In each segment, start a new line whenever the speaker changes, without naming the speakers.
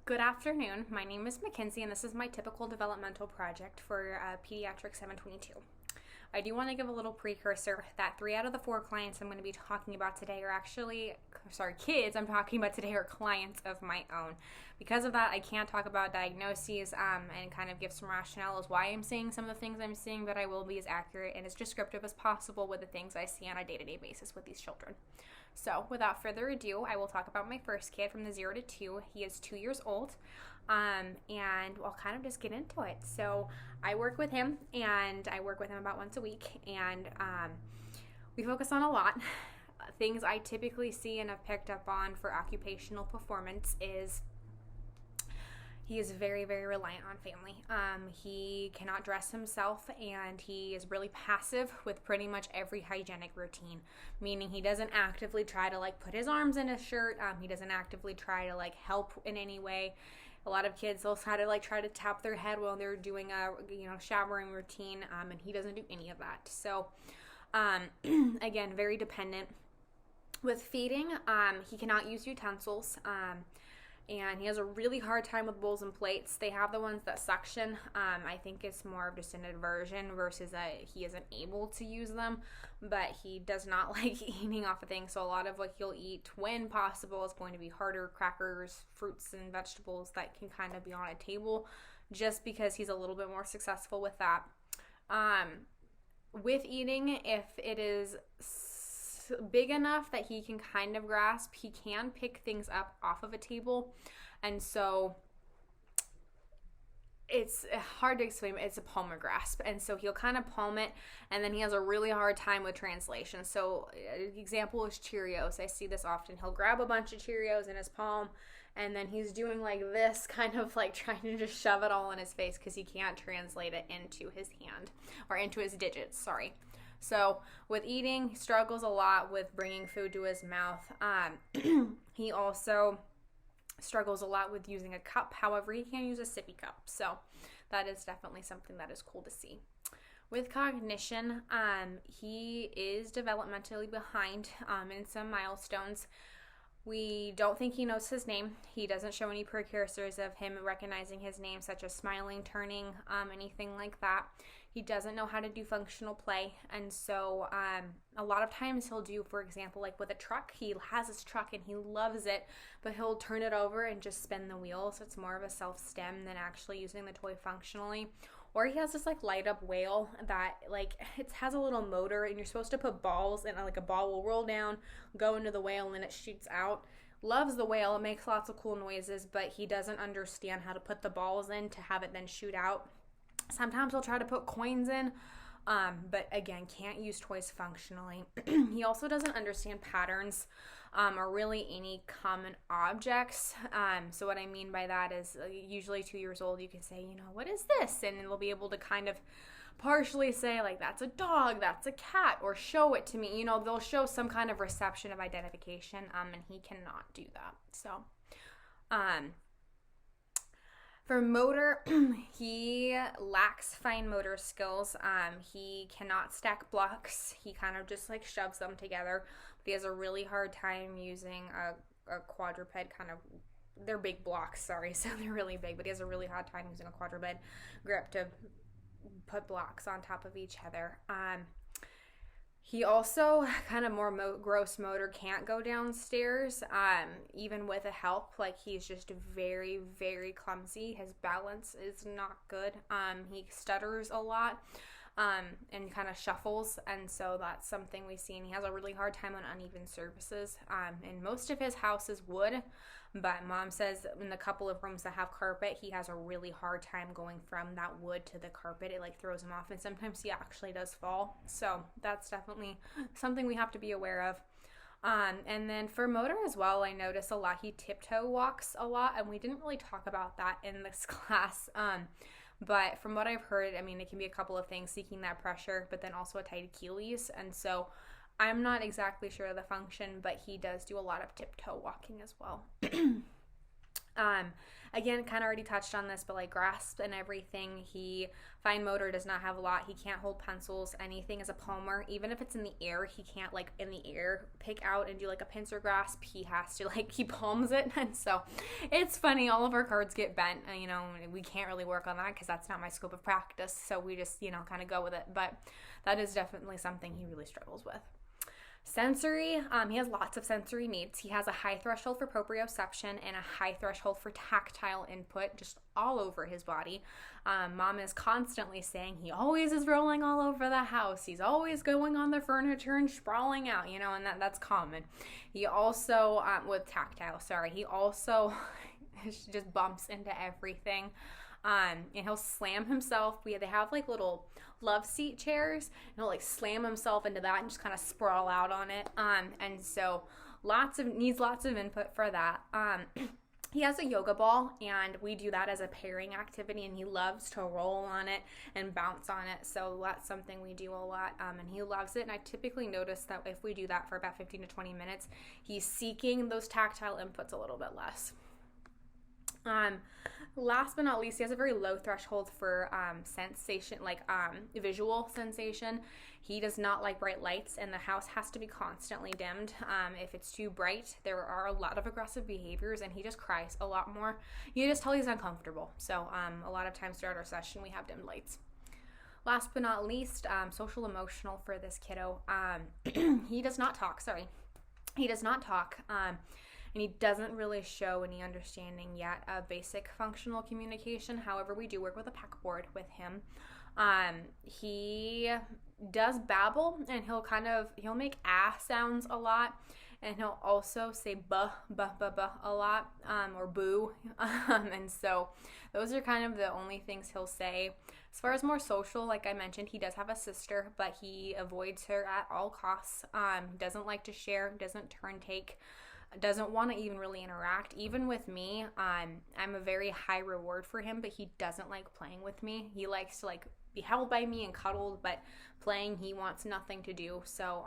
Good afternoon. My name is Mackenzie, and this is my typical developmental project for Pediatric 722. I do want to give a little precursor that 3 out of the 4 clients I'm going to be talking about today are kids I'm talking about today are clients of my own. Because of that, I can't talk about diagnoses and kind of give some rationale as why I'm seeing some of the things I'm seeing, but I will be as accurate and as descriptive as possible with the things I see on a day-to-day basis with these children. So without further ado, I will talk about my first kid from the 0 to 2. He is 2 years old, and I'll kind of just get into it. So I work with him, and I work with him about once a week, and we focus on a lot. Things I typically see and have picked up on for occupational performance is he is very, very reliant on family. He cannot dress himself, and he is really passive with pretty much every hygienic routine, meaning he doesn't actively try to put his arms in his shirt. He doesn't actively try to help in any way. A lot of kids will try to tap their head while they're doing a showering routine, and he doesn't do any of that. So again, very dependent. With feeding, he cannot use utensils. And he has a really hard time with bowls and plates. They have the ones that suction. I think it's more of just an aversion versus he isn't able to use them, but he does not like eating off of things. So a lot of what he'll eat when possible is going to be harder crackers, fruits, and vegetables that can kind of be on a table, just because he's a little bit more successful with that. With eating, if it is big enough that he can kind of grasp, he can pick things up off of a table, and so it's hard to explain. It's a palmar grasp, and so he'll kind of palm it, and then he has a really hard time with translation. So example is Cheerios. I see this often. He'll grab a bunch of Cheerios in his palm, and then he's doing this, kind of trying to just shove it all in his face because he can't translate it into his hand, or into his digits, sorry. So with eating, he struggles a lot with bringing food to his mouth. He also struggles a lot with using a cup. However, he can use a sippy cup. So that is definitely something that is cool to see. With cognition, he is developmentally behind in some milestones. We don't think he knows his name. He doesn't show any precursors of him recognizing his name, such as smiling, turning, anything like that. He doesn't know how to do functional play, and so a lot of times he'll do, for example, with a truck. He has his truck and he loves it, but he'll turn it over and just spin the wheel, so it's more of a self-stem than actually using the toy functionally. Or he has this light up whale that it has a little motor, and you're supposed to put balls in, a ball will roll down, go into the whale, and then it shoots out. Loves the whale. It makes lots of cool noises, but he doesn't understand how to put the balls in to have it then shoot out. Sometimes he'll try to put coins in, but again, can't use toys functionally. He also doesn't understand patterns or really any common objects. So what I mean by that is usually 2 years old, you can say, what is this? And they'll be able to kind of partially say, that's a dog, that's a cat, or show it to me. They'll show some kind of reception of identification, and he cannot do that. So, for motor, he lacks fine motor skills. He cannot stack blocks. He kind of just shoves them together. But he has a really hard time using a quadruped they're big blocks, sorry, so they're really big, but he has a really hard time using a quadruped grip to put blocks on top of each other. He also kind of more gross motor, can't go downstairs, even with a help. He's just very, very clumsy. His balance is not good. He stutters a lot and kind of shuffles, and so that's something we see. And he has a really hard time on uneven surfaces. And most of his house is wood, but Mom says in the couple of rooms that have carpet, he has a really hard time going from that wood to the carpet. It throws him off, and sometimes he actually does fall. So that's definitely something we have to be aware of. And then for motor as well, I notice a lot. He tiptoe walks a lot, and we didn't really talk about that in this class. But from what I've heard, it can be a couple of things: seeking that pressure, but then also a tight Achilles. And so I'm not exactly sure of the function, but he does do a lot of tiptoe walking as well. Again, kind of already touched on this, but like grasp and everything. Fine motor does not have a lot. He can't hold pencils. Anything as a palmer, even if it's in the air, he can't like in the air pick out and do like a pincer grasp. He has to like, he palms it. And so it's funny. All of our cards get bent, you know, we can't really work on that because that's not my scope of practice. So we just, you know, kind of go with it. But that is definitely something he really struggles with. Sensory, he has lots of sensory needs. He has a high threshold for proprioception and a high threshold for tactile input just all over his body. Mom is constantly saying he always is rolling all over the house. He's always going on the furniture and sprawling out, you know, and that's common. He also, with tactile, he also just bumps into everything. And he'll slam himself. They have like little love seat chairs, and he'll like slam himself into that and just kind of sprawl out on it. And so needs lots of input for that. He has a yoga ball, and we do that as a pairing activity, and he loves to roll on it and bounce on it. So that's something we do a lot, and he loves it. And I typically notice that if we do that for about 15 to 20 minutes, he's seeking those tactile inputs a little bit less. Last but not least, he has a very low threshold for sensation, like visual sensation. He does not like bright lights, and the house has to be constantly dimmed. If it's too bright, there are a lot of aggressive behaviors, and he just cries a lot more. You just tell he's uncomfortable. So a lot of times throughout our session, we have dimmed lights. Last but not least, social emotional for this kiddo. He does not talk. He does not talk. And he doesn't really show any understanding yet of basic functional communication. However, we do work with a packboard with him. He does babble, and he'll make sounds a lot, and he'll also say buh, buh, buh, buh a lot, or boo. And so those are kind of the only things he'll say. As far as more social, like I mentioned, he does have a sister, but he avoids her at all costs. Doesn't like to share, doesn't turn take, doesn't want to even really interact. Even with me, I'm a very high reward for him, but he doesn't like playing with me. He likes to like be held by me and cuddled, but playing he wants nothing to do. So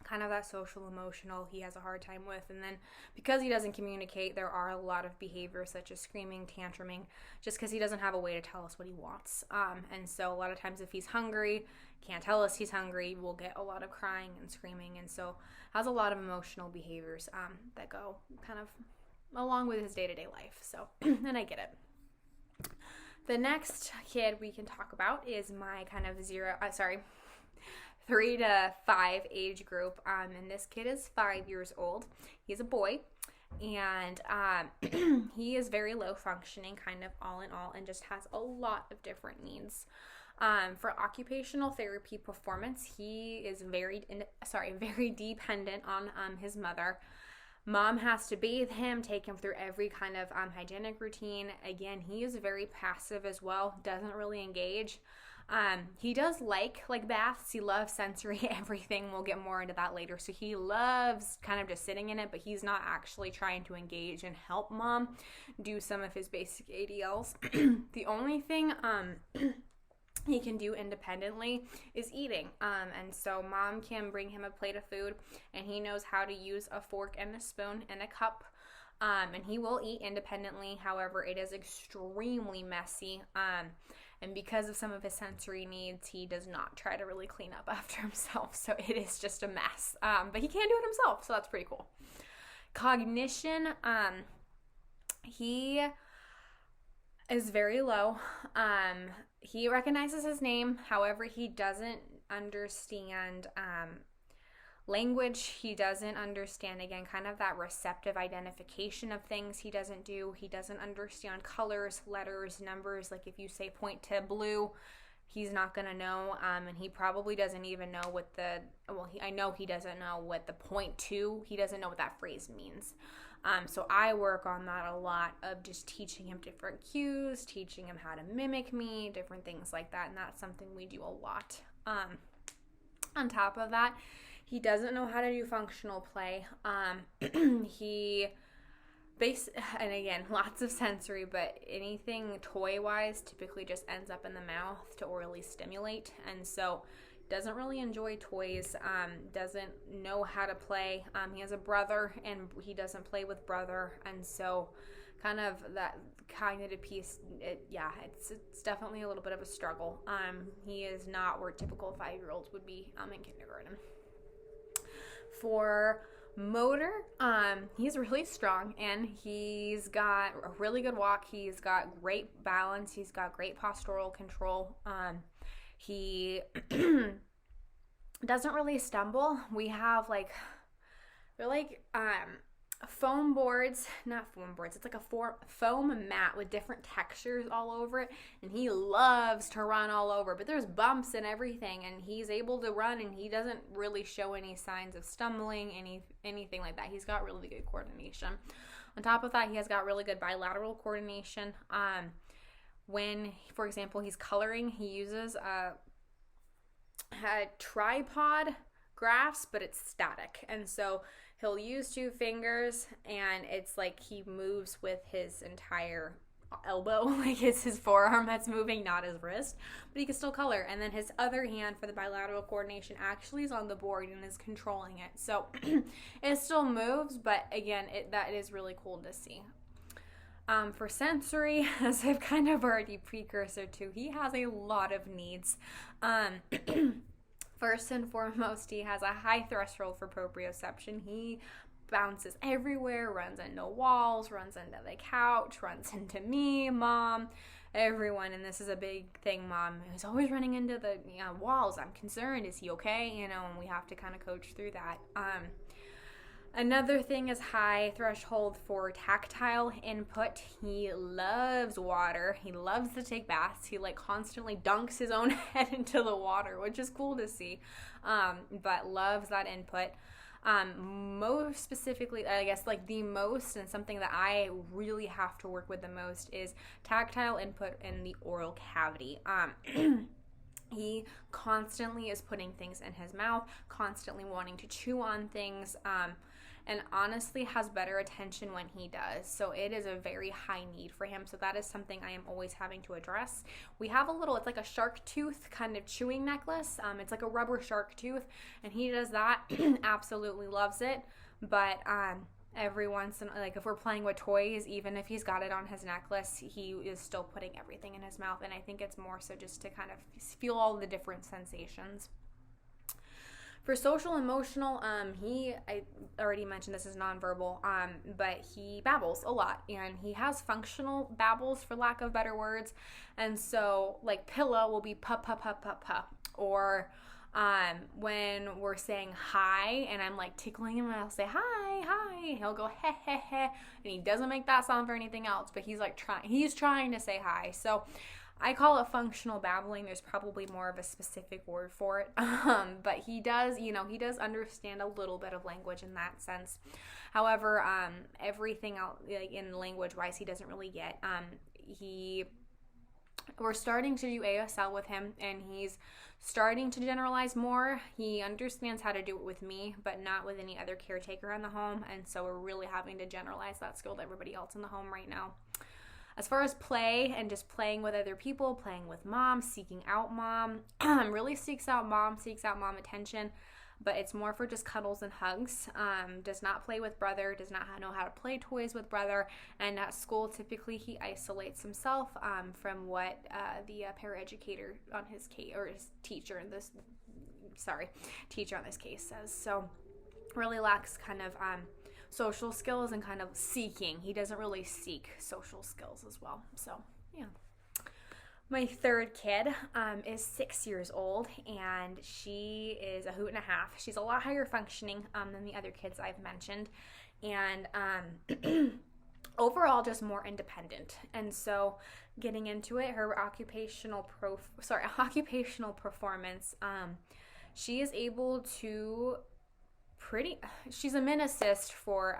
kind of that social emotional he has a hard time with. And then because he doesn't communicate, there are a lot of behaviors such as screaming, tantruming, just because he doesn't have a way to tell us what he wants. And so a lot of times if he's hungry, can't tell us he's hungry, we'll get a lot of crying and screaming. And so has a lot of emotional behaviors that go kind of along with his day-to-day life. So, and I get it. The next kid we can talk about is my kind of 3 to 5 age group. And this kid is 5 years old. He's a boy. And he is very low functioning, kind of all in all, and just has a lot of different needs. For occupational therapy performance, he is very dependent on his mother. Mom has to bathe him, take him through every kind of hygienic routine. Again, he is very passive as well, doesn't really engage. He does like baths. He loves sensory everything. We'll get more into that later. So he loves kind of just sitting in it, but he's not actually trying to engage and help mom do some of his basic ADLs. The only thing he can do independently is eating. And so mom can bring him a plate of food, and he knows how to use a fork and a spoon and a cup. And he will eat independently. However, it is extremely messy. And because of some of his sensory needs, he does not try to really clean up after himself. So it is just a mess. But he can do it himself, so that's pretty cool. Cognition, he is very low. He recognizes his name. However, he doesn't understand language. He doesn't understand, again, kind of that receptive identification of things he doesn't do. He doesn't understand colors, letters, numbers. Like if you say point to blue, he's not going to know. And he probably doesn't even know I know he doesn't know what the point to, he doesn't know what that phrase means. So I work on that a lot of just teaching him different cues, teaching him how to mimic me, different things like that. And that's something we do a lot. On top of that, he doesn't know how to do functional play. And again, lots of sensory, but anything toy-wise typically just ends up in the mouth to orally stimulate. And so doesn't really enjoy toys, doesn't know how to play. He has a brother, and he doesn't play with brother. And so kind of that cognitive piece, it's definitely a little bit of a struggle. He is not where typical 5-year-olds would be in kindergarten. For motor, he's really strong, and he's got a really good walk. He's got great balance. He's got great postural control. He doesn't really stumble. We have foam boards, not foam boards, it's like a foam mat with different textures all over it, and he loves to run all over, but there's bumps and everything, and he's able to run, and he doesn't really show any signs of stumbling, anything like that. He's got really good coordination. On top of that, he has got really good bilateral coordination. When, for example, he's coloring, he uses a tripod grasp, but it's static, and so he'll use 2 fingers, and it's like he moves with his entire elbow, like it's his forearm that's moving, not his wrist, but he can still color. And then his other hand for the bilateral coordination actually is on the board and is controlling it. So it still moves, but again, that is really cool to see. For sensory, as I've kind of already precursor to, he has a lot of needs. First and foremost, he has a high threshold for proprioception. He bounces everywhere, runs into walls, runs into the couch, runs into me, mom, everyone. And this is a big thing. Mom is always running into the walls. I'm concerned. Is he okay? And we have to kind of coach through that. Another thing is high threshold for tactile input. He loves water. He loves to take baths. He constantly dunks his own head into the water, which is cool to see, but loves that input. Most specifically, I guess the most, and something that I really have to work with the most, is tactile input in the oral cavity. He constantly is putting things in his mouth, constantly wanting to chew on things, and honestly has better attention when he does. So it is a very high need for him. So that is something I am always having to address. We have it's like a shark tooth kind of chewing necklace. It's like a rubber shark tooth, and he does that. Absolutely loves it. But every once in if we're playing with toys, even if he's got it on his necklace, he is still putting everything in his mouth. And I think it's more so just to kind of feel all the different sensations. For social emotional, I already mentioned this is nonverbal, but he babbles a lot, and he has functional babbles, for lack of better words. And so pillow will be puh, puh, puh, puh, puh. Or when we're saying hi and I'm tickling him, and I'll say hi, hi, he'll go he, he, he, and he doesn't make that sound for anything else, but he's trying to say hi. So I call it functional babbling. There's probably more of a specific word for it. But he does, he does understand a little bit of language in that sense. However, everything else, in language-wise, he doesn't really get. We're starting to do ASL with him, and he's starting to generalize more. He understands how to do it with me, but not with any other caretaker in the home. And so we're really having to generalize that skill to everybody else in the home right now. As far as play and just playing with other people, playing with mom, seeking out mom, really seeks out mom attention, but it's more for just cuddles and hugs. Does not play with brother, does not know how to play toys with brother, and at school, typically he isolates himself from what the paraeducator on his case, or his teacher on this case says. So really lacks kind of social skills and kind of seeking. He doesn't really seek social skills as well. So, yeah. My third kid is 6 years old, and she is a hoot and a half. She's a lot higher functioning than the other kids I've mentioned, and overall just more independent. And so getting into it, her occupational performance, she is able to she's a min assist for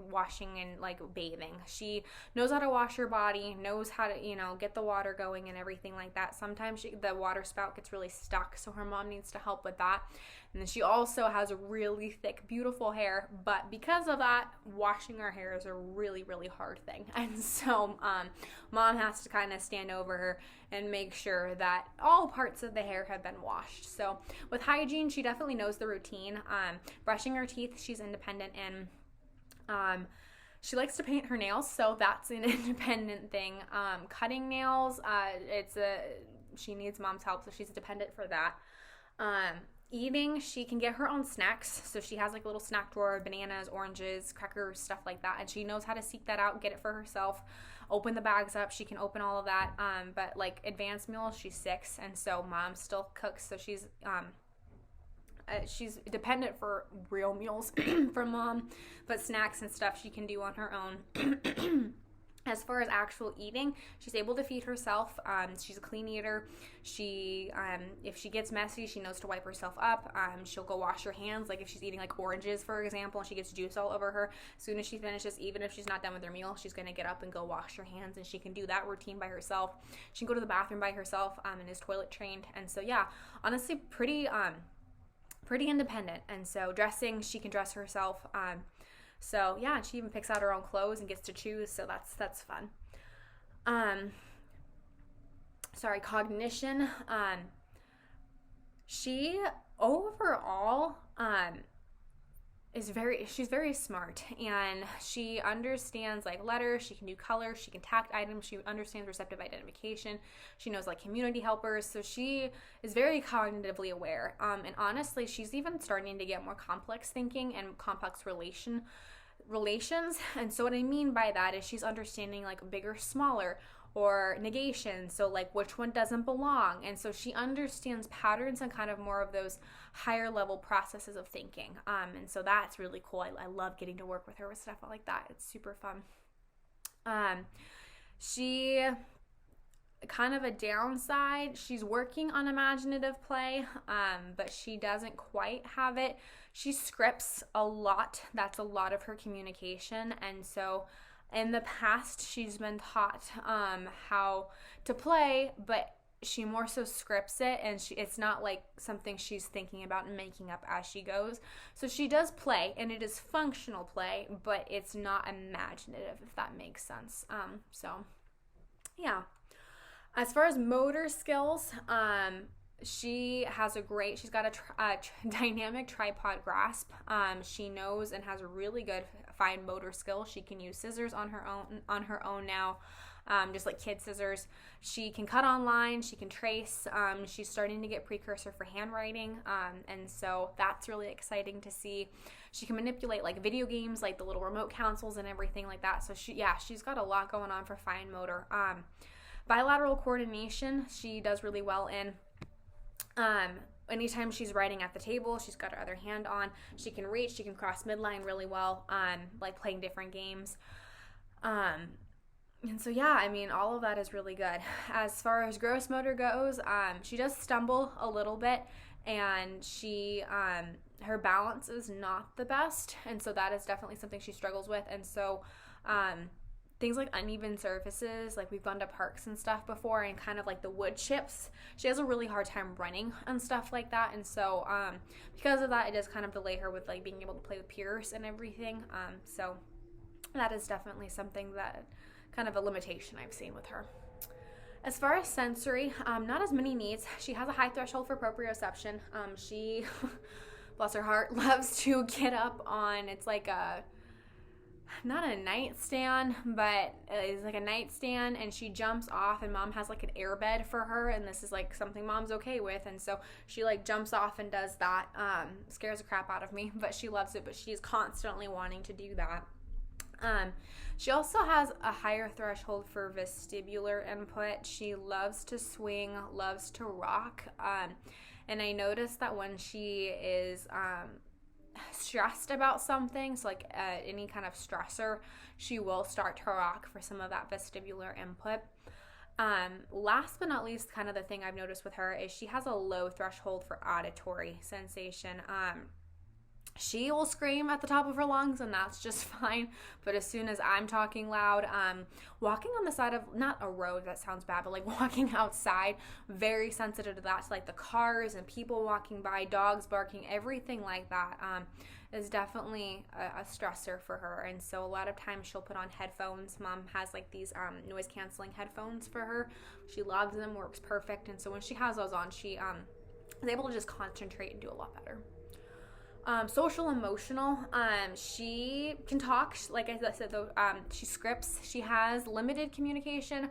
washing and bathing. She knows how to wash her body, knows how to get the water going and everything like that. Sometimes the water spout gets really stuck, so her mom needs to help with that. And then she also has really thick, beautiful hair, but because of that, washing her hair is a really, really hard thing. And so mom has to kind of stand over her and make sure that all parts of the hair have been washed. So with hygiene, she definitely knows the routine. Brushing her teeth, she's independent in. She likes to paint her nails, so that's an independent thing. Cutting nails, she needs mom's help, so she's dependent for that. Eating, she can get her own snacks, so she has like a little snack drawer, bananas, oranges, crackers, stuff like that, and she knows how to seek that out, get it for herself, open the bags up. She can open all of that. But like advanced meals, she's 6, and so mom still cooks, so she's dependent for real meals from mom, but snacks and stuff she can do on her own. As far as actual eating, she's able to feed herself. She's a clean eater. She, if she gets messy, she knows to wipe herself up. She'll go wash her hands. Like if she's eating like oranges, for example, and she gets juice all over her, as soon as she finishes, even if she's not done with her meal, she's going to get up and go wash her hands, and she can do that routine by herself. She can go to the bathroom by herself, and is toilet trained. And so, yeah, honestly, pretty independent. And so dressing, she can dress herself. So yeah, she even picks out her own clothes and gets to choose, so that's fun. Cognition. She overall she's very smart, and she understands like letters, she can do colors, she can tact items, she understands receptive identification, she knows like community helpers, so she is very cognitively aware. And honestly, she's even starting to get more complex thinking and complex relations. And so what I mean by that is she's understanding like bigger, smaller, or negation, so like which one doesn't belong. And so she understands patterns and kind of more of those higher level processes of thinking. And so that's really cool. I love getting to work with her with stuff like that. It's super fun. She kind of a downside, she's working on imaginative play, but she doesn't quite have it. She scripts a lot. That's a lot of her communication. And so in the past, she's been taught how to play, but she more so scripts it, and it's not like something she's thinking about and making up as she goes. So she does play, and it is functional play, but it's not imaginative, if that makes sense. So yeah. As far as motor skills, she's got a dynamic tripod grasp. She knows and has a really good fine motor skill. She can use scissors on her own now, just like kid scissors. She can cut online. She can trace. She's starting to get precursor for handwriting, and so that's really exciting to see. She can manipulate like video games, like the little remote consoles and everything like that. So she's got a lot going on for fine motor. Bilateral coordination, she does really well in. Anytime she's writing at the table, she's got her other hand on. She can reach, she can cross midline really well, like playing different games. And so yeah, I mean, all of that is really good. As far as gross motor goes, she does stumble a little bit, and her balance is not the best, and so that is definitely something she struggles with. And so things like uneven surfaces, like we've gone to parks and stuff before, and kind of like the wood chips, she has a really hard time running and stuff like that. And so because of that, it does kind of delay her with like being able to play with peers and everything. So that is definitely something that kind of a limitation I've seen with her. As far as sensory, not as many needs. She has a high threshold for proprioception. She, bless her heart, loves to get up on, it's like not a nightstand, but it's like a nightstand, and she jumps off, and mom has like an air bed for her, and this is like something mom's okay with, and so she like jumps off and does that. Scares the crap out of me, but she loves it, but she's constantly wanting to do that. She also has a higher threshold for vestibular input. She loves to swing, loves to rock, and I noticed that when she is stressed about something, so like any kind of stressor, she will start to rock for some of that vestibular input. Last but not least, kind of the thing I've noticed with her is she has a low threshold for auditory sensation. She will scream at the top of her lungs, and that's just fine. But as soon as I'm talking loud, walking on the side of, not a road, that sounds bad, but like walking outside, very sensitive to that. So like the cars and people walking by, dogs barking, everything like that is definitely a stressor for her. And so a lot of times she'll put on headphones. Mom has like these noise canceling headphones for her. She loves them, works perfect. And so when she has those on, she is able to just concentrate and do a lot better. Social emotional. She can talk. Like I said, though, she scripts. She has limited communication,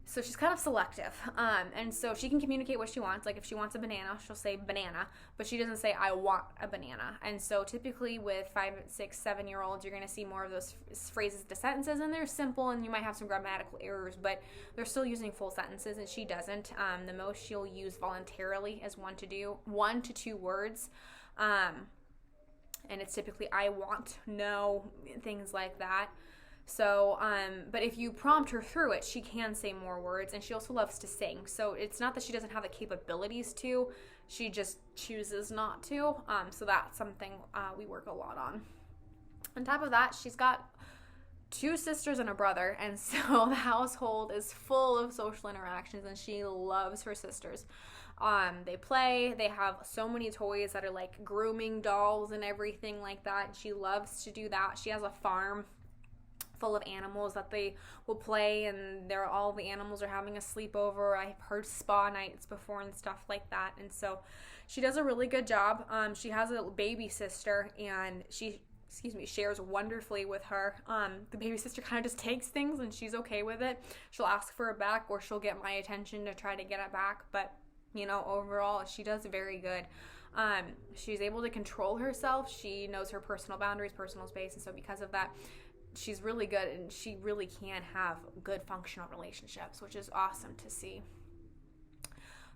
so she's kind of selective. And so she can communicate what she wants. Like if she wants a banana, she'll say banana, but she doesn't say I want a banana. And so typically with 5, 6, 7 year olds, you're going to see more of those phrases to sentences, and they're simple, and you might have some grammatical errors, but they're still using full sentences, and she doesn't. The most she'll use voluntarily is 1 to 2 words. And it's typically I want, no, things like that. So, but if you prompt her through it, she can say more words, and she also loves to sing. So it's not that she doesn't have the capabilities to, she just chooses not to. So that's something we work a lot on. On top of that, she's got 2 sisters and a brother, and so the household is full of social interactions, and she loves her sisters. They play, they have so many toys that are like grooming dolls and everything like that. She loves to do that. She has a farm full of animals that they will play, and all the animals are having a sleepover. I've heard spa nights before and stuff like that, and so she does a really good job. She has a baby sister, and she shares wonderfully with her. The baby sister kind of just takes things, and she's okay with it. She'll ask for it back, or she'll get my attention to try to get it back, but overall, she does very good. She's able to control herself. She knows her personal boundaries, personal space, and so because of that, she's really good, and she really can have good functional relationships, which is awesome to see.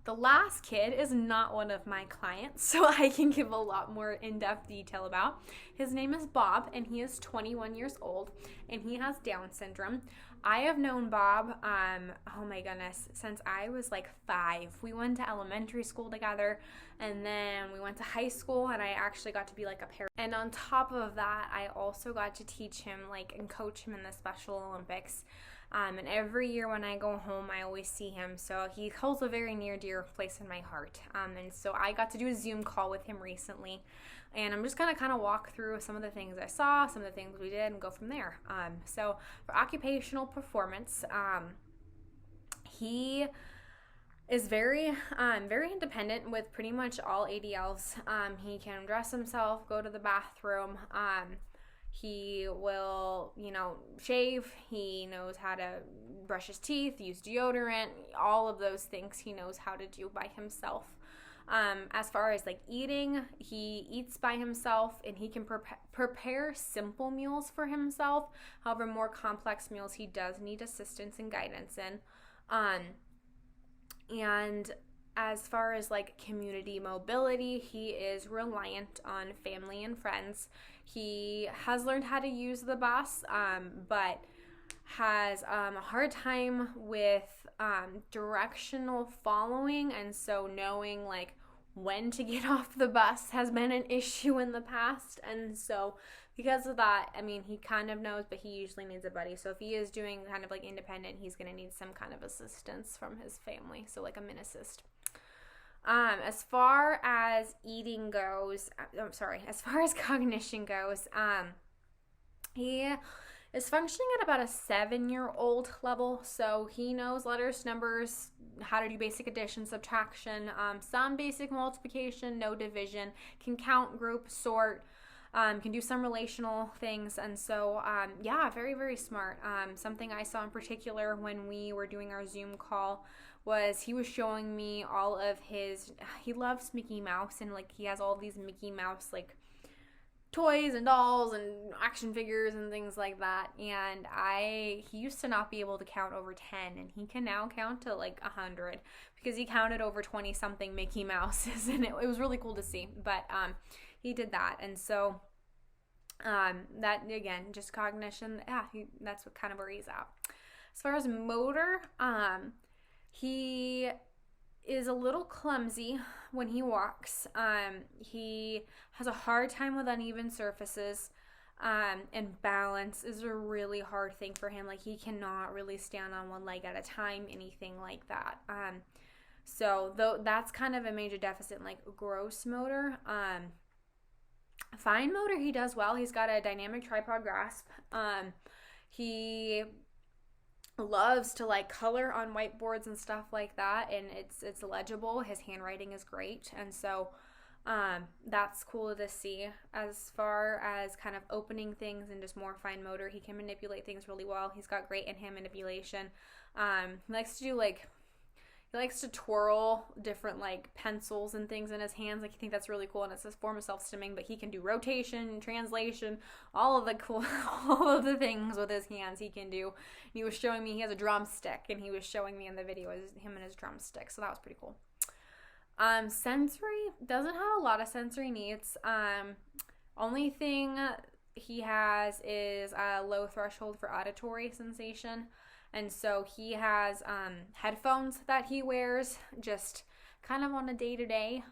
The last kid is not one of my clients, so I can give a lot more in-depth detail about. His name is Bob, and he is 21 years old, and he has Down syndrome. I have known Bob, oh my goodness, since I was like 5. We went to elementary school together, and then we went to high school, and I actually got to be like a parent. And on top of that, I also got to teach him and coach him in the Special Olympics. And every year when I go home, I always see him. So he holds a very near dear place in my heart. And so I got to do a Zoom call with him recently. And I'm just going to kind of walk through some of the things I saw, some of the things we did, and go from there. So for occupational performance, he is very independent with pretty much all ADLs. He can dress himself, go to the bathroom. He will, shave. He knows how to brush his teeth, use deodorant, all of those things he knows how to do by himself. As far as eating, he eats by himself, and he can prepare simple meals for himself. However, more complex meals he does need assistance and guidance in. And as far as community mobility, he is reliant on family and friends. He has learned how to use the bus, but has a hard time with directional following, and so knowing when to get off the bus has been an issue in the past. And so because of that, he kind of knows, but he usually needs a buddy. So if he is doing kind of independent, he's going to need some kind of assistance from his family, so a min assist. As far as eating goes, as far as cognition goes, he is functioning at about a 7-year-old level. So he knows letters, numbers, how to do basic addition, subtraction, some basic multiplication, no division, can count, group, sort, can do some relational things. And so, very, very smart. Something I saw in particular when we were doing our Zoom call was he was showing me all of he loves Mickey Mouse, and he has all these Mickey Mouse toys and dolls and action figures and things like that. And he used to not be able to count over 10, and he can now count to 100 because he counted over 20 something Mickey Mouses, and it was really cool to see. But he did that, and so that again, just cognition. That's what kind of where he's at. As far as motor, he is a little clumsy when he walks. He has a hard time with uneven surfaces, and balance is a really hard thing for him. He cannot really stand on one leg at a time, anything like that. So though that's kind of a major deficit, gross motor. Fine motor, he does well. He's got a dynamic tripod grasp. He loves to color on whiteboards and stuff like that, and it's legible. His handwriting is great, and so That's cool to see. As far as kind of opening things and just more fine motor, he can manipulate things really well. He's got great in-hand manipulation. He likes to do he likes to twirl different pencils and things in his hands. I think that's really cool, and it's a form of self-stimming. But he can do rotation, translation, all of the things with his hands he can do. He was showing me he has a drumstick, and he was showing me in the video him and his drumstick. So that was pretty cool. Sensory doesn't have a lot of sensory needs. Only thing he has is a low threshold for auditory sensation. And so he has headphones that he wears just kind of on a day-to-day.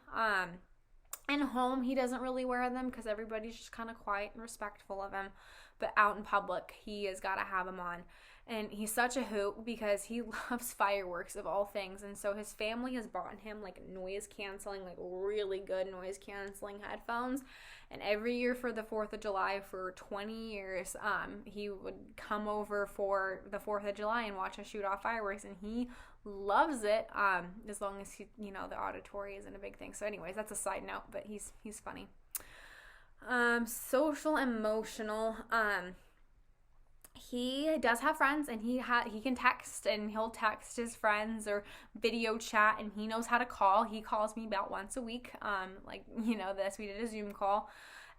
In home, he doesn't really wear them because everybody's just kind of quiet and respectful of him. But out in public, he has got to have them on. And he's such a hoot because he loves fireworks of all things. And so his family has bought him noise-canceling, really good noise-canceling headphones. And every year for the 4th of July for 20 years, he would come over for the 4th of July and watch us shoot off fireworks. And he loves it, as long as the auditory isn't a big thing. So anyways, that's a side note, but he's funny. Social, emotional, he does have friends, and he can text, and he'll text his friends or video chat, and he knows how to call. He calls me about once a week, we did a Zoom call,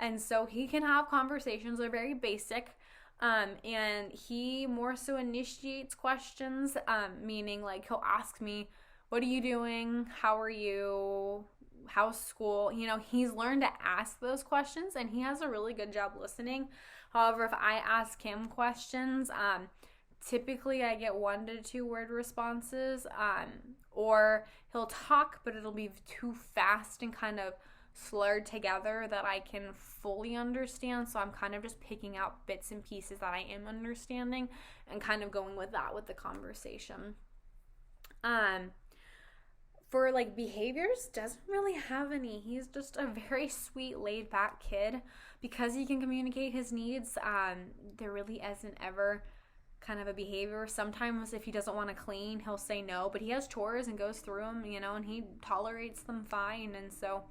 and so he can have conversations that are very basic, and he more so initiates questions, meaning he'll ask me, what are you doing? How are you? How's school? He's learned to ask those questions, and he has a really good job listening. However, if I ask him questions, typically I get 1 to 2 word responses, or he'll talk, but it'll be too fast and kind of slurred together that I can fully understand. So I'm kind of just picking out bits and pieces that I am understanding and kind of going with that with the conversation. For behaviors, doesn't really have any. He's just a very sweet, laid back kid. Because he can communicate his needs, there really isn't ever kind of a behavior. Sometimes if he doesn't want to clean, he'll say no, but he has chores and goes through them, and he tolerates them fine. And so,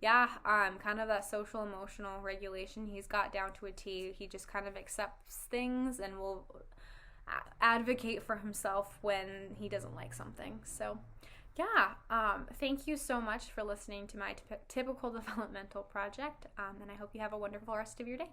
yeah, kind of that social emotional regulation he's got down to a T. He just kind of accepts things and will advocate for himself when he doesn't like something. So yeah, thank you so much for listening to my typical developmental project, and I hope you have a wonderful rest of your day.